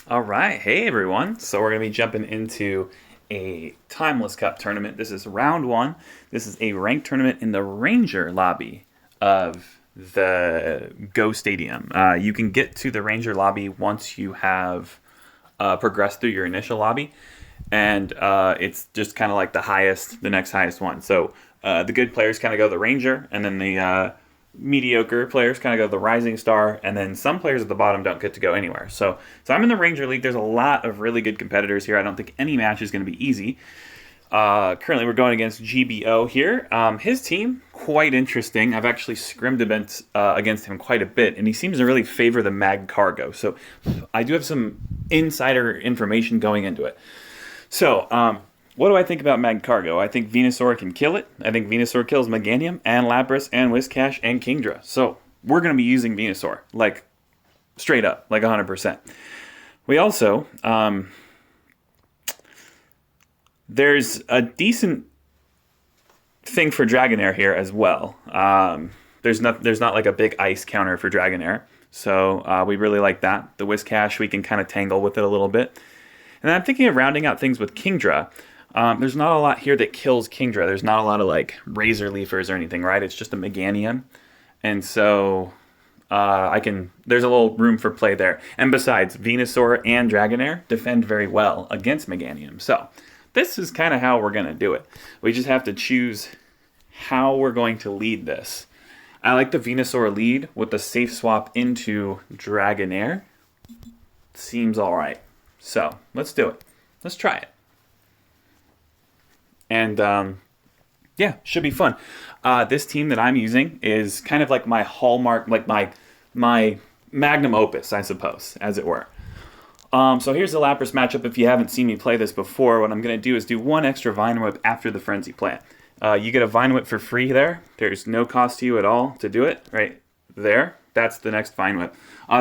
All right, hey everyone. So we're going to be jumping into a Timeless Cup tournament. This is round one. This is a ranked tournament in the Ranger lobby of the Go Stadium. You can get to the Ranger lobby once you have progressed through your initial lobby, and it's just kind of like the next highest one. So the good players kind of go the Ranger, and then the mediocre players kind of go the Rising Star, and then some players at the bottom don't get to go anywhere. So I'm in the Ranger League. There's a lot of really good competitors here. I don't think any match is going to be easy. Currently, we're going against GBO here. His team, quite interesting. I've actually scrimmed against him quite a bit, and he seems to really favor the Mag Cargo. So I do have some insider information going into it. So, what do I think about Mag Cargo? I think Venusaur can kill it. I think Venusaur kills Meganium and Lapras and Whiscash and Kingdra. So, we're going to be using Venusaur, like, straight up, like 100%. We also, there's a decent thing for Dragonair here as well. There's not like a big ice counter for Dragonair. So, we really like that. The Whiscash, we can kind of tangle with it a little bit. And I'm thinking of rounding out things with Kingdra. There's not a lot here that kills Kingdra. There's not a lot of like Razor Leafers or anything, right? It's just a Meganium. And so there's a little room for play there. And besides, Venusaur and Dragonair defend very well against Meganium. So this is kind of how we're going to do it. We just have to choose how we're going to lead this. I like the Venusaur lead with the safe swap into Dragonair. Seems all right. So let's do it. Let's try it. And yeah, should be fun. This team that I'm using is kind of like my hallmark, like my magnum opus, I suppose, as it were. So here's the Lapras matchup. If you haven't seen me play this before, what I'm going to do is do one extra Vine Whip after the Frenzy Plant. You get a Vine Whip for free there. There's no cost to you at all to do it, right there. That's the next Vine Whip.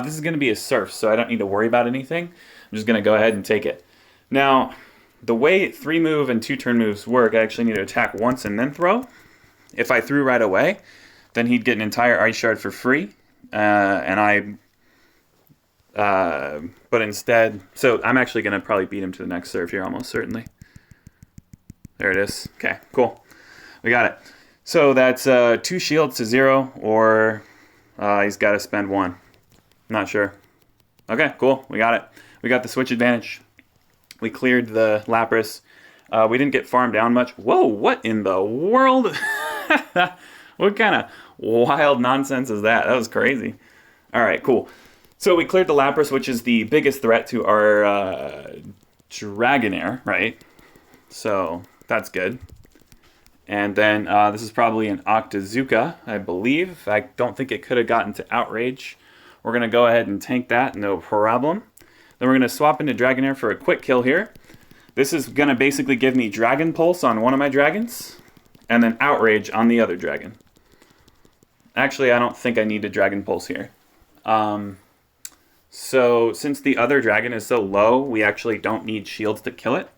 This is going to be a Surf, so I don't need to worry about anything. I'm just going to go ahead and take it. Now, the way 3-move and 2-turn moves work, I actually need to attack once and then throw. If I threw right away, then he'd get an entire Ice Shard for free. But instead, so I'm actually going to probably beat him to the next serve here, almost certainly. There it is. Okay, cool. We got it. So that's 2 shields to 0, or he's got to spend 1. Not sure. Okay, cool. We got it. We got the switch advantage. We cleared the Lapras. We didn't get farmed down much. Whoa, what in the world? What kind of wild nonsense is that? That was crazy. All right, cool. So we cleared the Lapras, which is the biggest threat to our Dragonair, right? So that's good. And then this is probably an Octazooka, I believe. I don't think it could have gotten to Outrage. We're going to go ahead and tank that, no problem. Then we're going to swap into Dragonair for a quick kill here. This is going to basically give me Dragon Pulse on one of my dragons, and then Outrage on the other dragon. Actually, I don't think I need a Dragon Pulse here. So since the other dragon is so low, we actually don't need shields to kill it.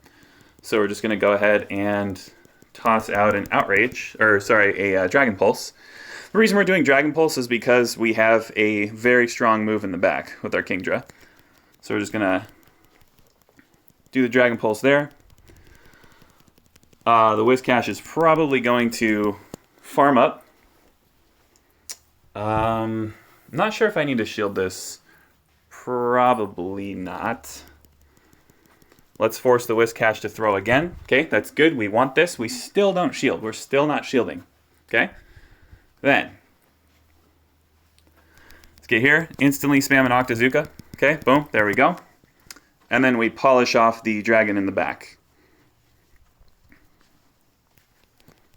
So we're just going to go ahead and toss out an Outrage, a Dragon Pulse. The reason we're doing Dragon Pulse is because we have a very strong move in the back with our Kingdra. So we're just going to do the Dragon Pulse there. The Whiscash is probably going to farm up. Not sure if I need to shield this. Probably not. Let's force the Whiscash to throw again. Okay, that's good. We want this. We still don't shield. We're still not shielding. Okay? Then, let's get here. Instantly spam an Octazooka. Okay, boom, there we go. And then we polish off the dragon in the back.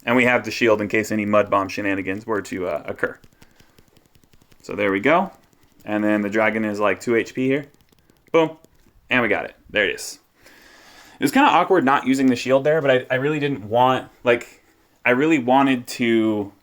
And we have the shield in case any Mud Bomb shenanigans were to occur. So there we go. And then the dragon is like 2 HP here. Boom. And we got it. There it is. It was kind of awkward not using the shield there, but I really didn't want, I really wanted to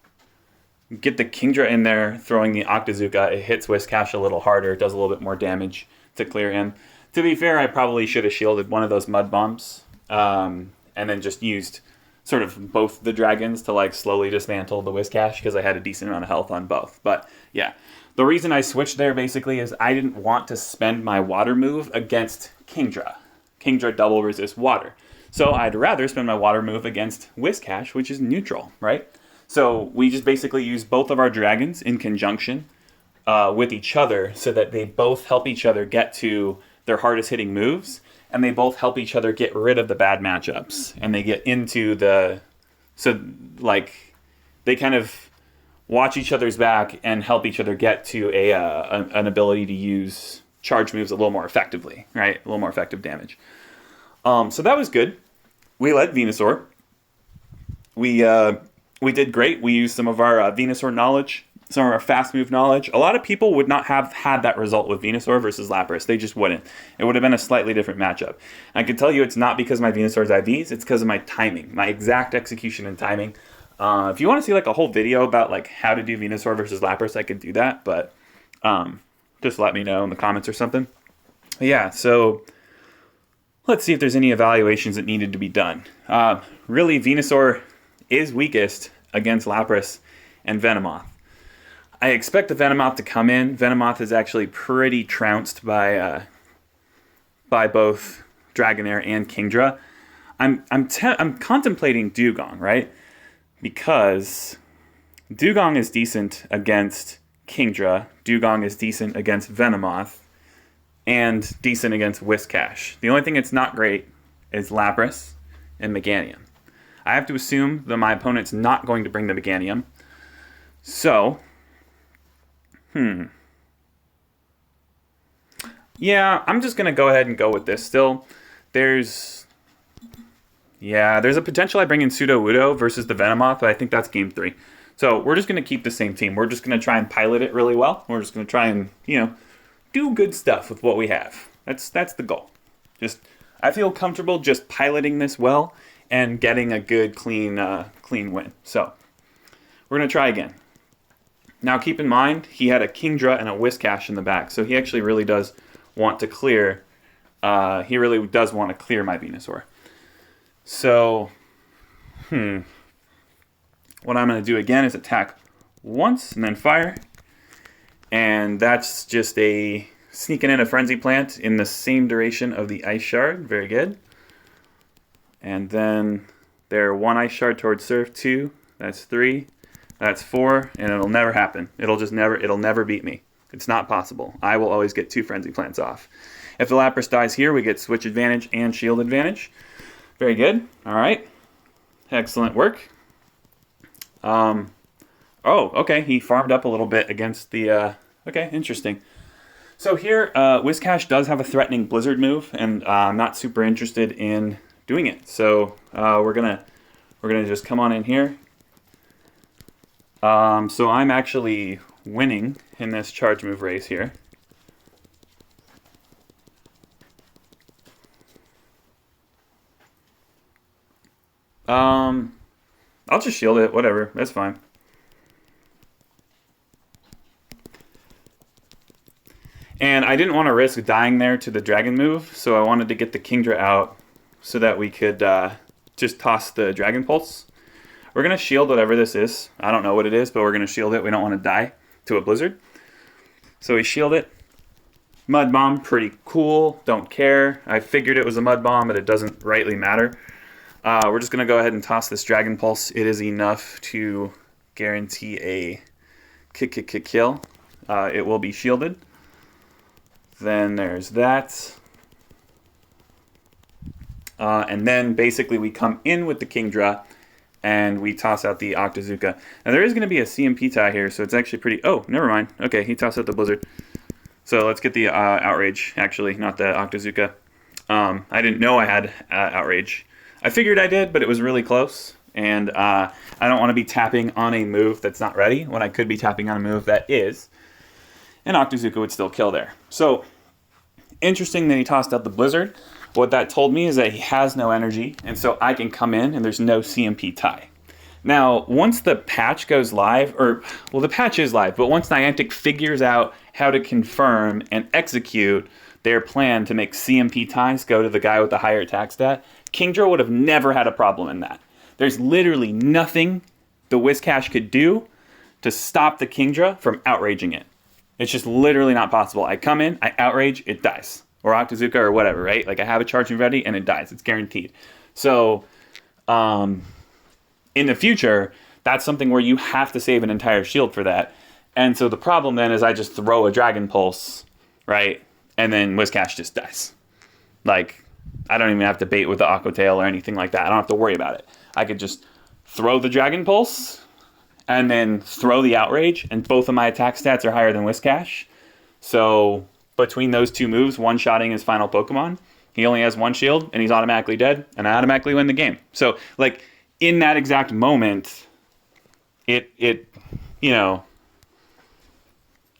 get the Kingdra in there, throwing the Octazooka. It hits Whiscash a little harder. It does a little bit more damage to clear him. To be fair, I probably should have shielded one of those Mud Bombs, and then just used sort of both the dragons to like slowly dismantle the Whiscash because I had a decent amount of health on both. But yeah, The reason I switched there basically is I didn't want to spend my water move against Kingdra. Kingdra double resists water. So I'd rather spend my water move against Whiscash, which is neutral, right? So we just basically use both of our dragons in conjunction with each other so that they both help each other get to their hardest hitting moves, and they both help each other get rid of the bad matchups. And they get into the... So, like, they kind of watch each other's back and help each other get to an ability to use charge moves a little more effectively, right? A little more effective damage. So that was good. We led Venusaur. We did great. We used some of our Venusaur knowledge, some of our fast move knowledge. A lot of people would not have had that result with Venusaur versus Lapras. They just wouldn't. It would have been a slightly different matchup. I can tell you it's not because of my Venusaur's IVs. It's because of my timing, my exact execution and timing. If you want to see like a whole video about like how to do Venusaur versus Lapras, I could do that. But just let me know in the comments or something. But yeah, so let's see if there's any evaluations that needed to be done. Really, Venusaur is weakest against Lapras and Venomoth. I expect the Venomoth to come in. Venomoth is actually pretty trounced by both Dragonair and Kingdra. I'm contemplating Dewgong, right? Because Dewgong is decent against Kingdra. Dewgong is decent against Venomoth. And decent against Whiscash. The only thing that's not great is Lapras and Meganium. I have to assume that my opponent's not going to bring the Meganium. So, yeah, I'm just going to go ahead and go with this still. There's a potential I bring in Sudowoodo versus the Venomoth, but I think that's game 3. So we're just going to keep the same team. We're just going to try and pilot it really well. We're just going to try and, do good stuff with what we have. That's the goal. I feel comfortable just piloting this well and getting a good, clean win. So we're going to try again. Now keep in mind, he had a Kingdra and a Whiscash in the back, so he actually really does want to clear. He really does want to clear my Venusaur. So, what I'm going to do again is attack once and then fire. And that's just a sneaking in a Frenzy Plant in the same duration of the Ice Shard. Very good. And then there 1 Ice Shard towards Surf, 2. That's 3. That's 4. And it'll never happen. It'll never beat me. It's not possible. I will always get 2 Frenzy Plants off. If the Lapras dies here, we get Switch Advantage and Shield Advantage. Very good. All right. Excellent work. Oh, okay, he farmed up a little bit against the... okay, interesting. So here, Whiscash does have a threatening Blizzard move, and I'm not super interested in doing it. So we're gonna just come on in here. So I'm actually winning in this charge move race here. I'll just shield it, whatever, that's fine. And I didn't want to risk dying there to the dragon move, so I wanted to get the Kingdra out so that we could just toss the Dragon Pulse. We're going to shield whatever this is. I don't know what it is, but we're going to shield it. We don't want to die to a Blizzard. So we shield it. Mud Bomb, pretty cool. Don't care. I figured it was a Mud Bomb, but it doesn't rightly matter. We're just going to go ahead and toss this Dragon Pulse. It is enough to guarantee a kill. It will be shielded. Then there's that. And then basically we come in with the Kingdra and we toss out the Octazooka. Now there is going to be a CMP tie here, so it's actually pretty... Oh, never mind. Okay, he tossed out the Blizzard. So let's get the Outrage, actually, not the Octazooka. I didn't know I had Outrage. I figured I did, but it was really close. And I don't want to be tapping on a move that's not ready when I could be tapping on a move that is. And Octazooka would still kill there. So, interesting that he tossed out the Blizzard. What that told me is that he has no energy, and so I can come in and there's no CMP tie. Now, once the patch goes live, well, the patch is live, but once Niantic figures out how to confirm and execute their plan to make CMP ties go to the guy with the higher attack stat, Kingdra would have never had a problem in that. There's literally nothing the Whiscash could do to stop the Kingdra from outraging it. It's just literally not possible. I come in, I outrage, it dies. Or Octazooka or whatever, right? Like I have a charging ready and it dies. It's guaranteed. So in the future, that's something where you have to save an entire shield for that. And so the problem then is I just throw a Dragon Pulse, right? And then Whiscash just dies. Like, I don't even have to bait with the Aqua Tail or anything like that. I don't have to worry about it. I could just throw the Dragon Pulse and then throw the Outrage, and both of my attack stats are higher than Whiscash. So between those two moves, one-shotting his final Pokemon, he only has one shield, and he's automatically dead, and I automatically win the game. So, like, in that exact moment, it you know,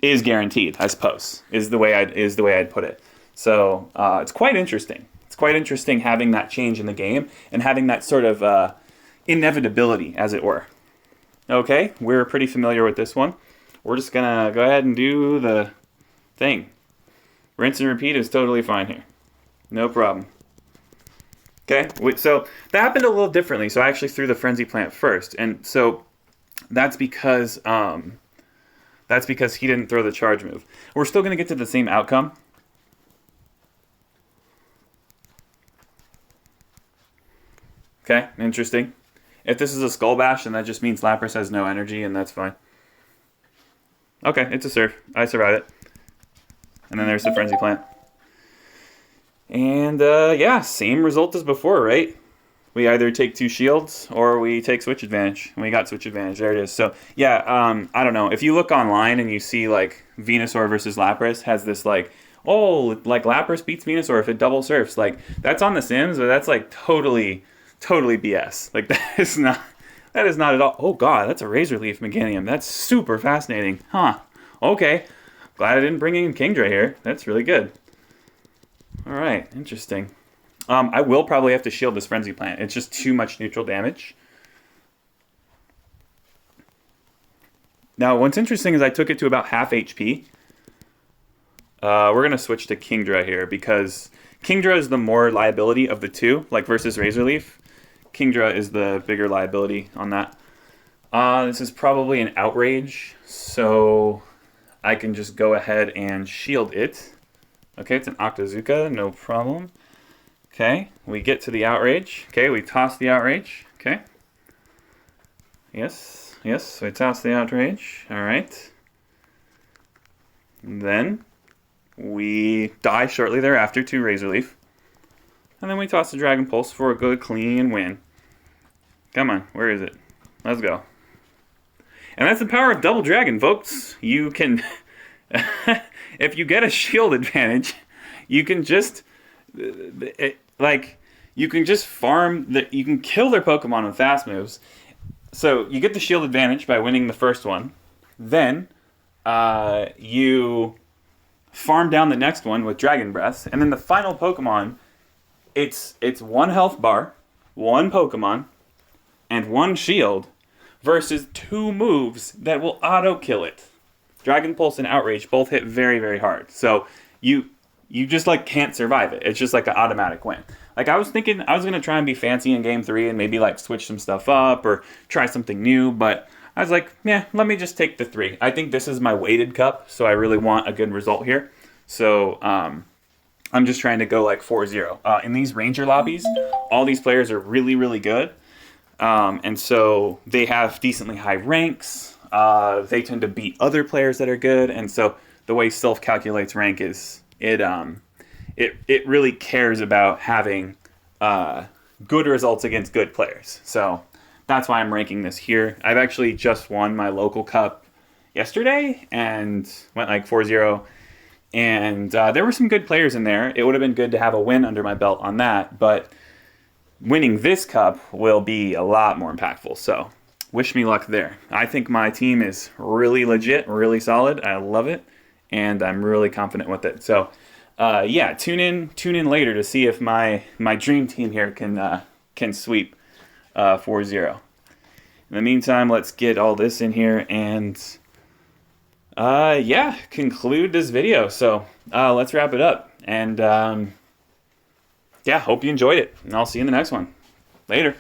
is guaranteed, I suppose, is the way I'd put it. So it's quite interesting. It's quite interesting having that change in the game and having that sort of inevitability, as it were. Okay, we're pretty familiar with this one. We're just gonna go ahead and do the thing. Rinse and repeat is totally fine here. No problem. Okay, so that happened a little differently. So I actually threw the Frenzy Plant first, and so that's because he didn't throw the charge move. We're still going to get to the same outcome. Okay, interesting. If this is a Skull Bash, then that just means Lapras has no energy, and that's fine. Okay, it's a Surf. I survive it. And then there's the Frenzy Plant. And, yeah, same result as before, right? We either take 2 shields or we take Switch Advantage. And we got Switch Advantage. There it is. So, yeah, I don't know. If you look online and you see, like, Venusaur versus Lapras has this, like, oh, like, Lapras beats Venusaur if it double surfs. Like, that's on The Sims, but that's, like, totally BS. Like, that is not at all. Oh, God, that's a Razor Leaf Meganium. That's super fascinating. Huh. Okay. Glad I didn't bring in Kingdra here. That's really good. All right, interesting. I will probably have to shield this Frenzy Plant. It's just too much neutral damage. Now, what's interesting is I took it to about half HP. We're going to switch to Kingdra here because Kingdra is the more liability of the two, like versus Razor Leaf. Kingdra is the bigger liability on that. This is probably an Outrage, so I can just go ahead and shield it. Okay, it's an Octazooka, no problem. Okay, we get to the Outrage. Okay, we toss the Outrage. Okay. Yes, we toss the Outrage. All right. And then we die shortly thereafter to Razor Leaf. And then we toss the Dragon Pulse for a good, clean win. Come on, where is it? Let's go. And that's the power of Double Dragon, folks. You can... if you get a shield advantage, you can just you can just farm you can kill their Pokemon with fast moves. So you get the shield advantage by winning the first one. Then you farm down the next one with Dragon Breath, and then the final Pokemon, it's 1 health bar, 1 Pokemon, and 1 shield versus 2 moves that will auto kill it. Dragon Pulse and Outrage both hit very, very hard. So you just like can't survive it. It's just like an automatic win. Like I was thinking I was going to try and be fancy in game 3 and maybe like switch some stuff up or try something new. But I was like, yeah, let me just take the 3. I think this is my weighted cup. So I really want a good result here. So I'm just trying to go like 4-0. In these Ranger lobbies, all these players are really, really good. And so they have decently high ranks. They tend to beat other players that are good, and so the way Silph calculates rank is it really cares about having good results against good players. So that's why I'm ranking this here. I've actually just won my local cup yesterday and went like 4-0, and there were some good players in there. It would have been good to have a win under my belt on that, but winning this cup will be a lot more impactful. So wish me luck there. I think my team is really legit, really solid. I love it, and I'm really confident with it. So, yeah, tune in later to see if my dream team here can sweep 4-0. In the meantime, let's get all this in here and yeah, conclude this video. So let's wrap it up, and yeah, hope you enjoyed it, and I'll see you in the next one. Later.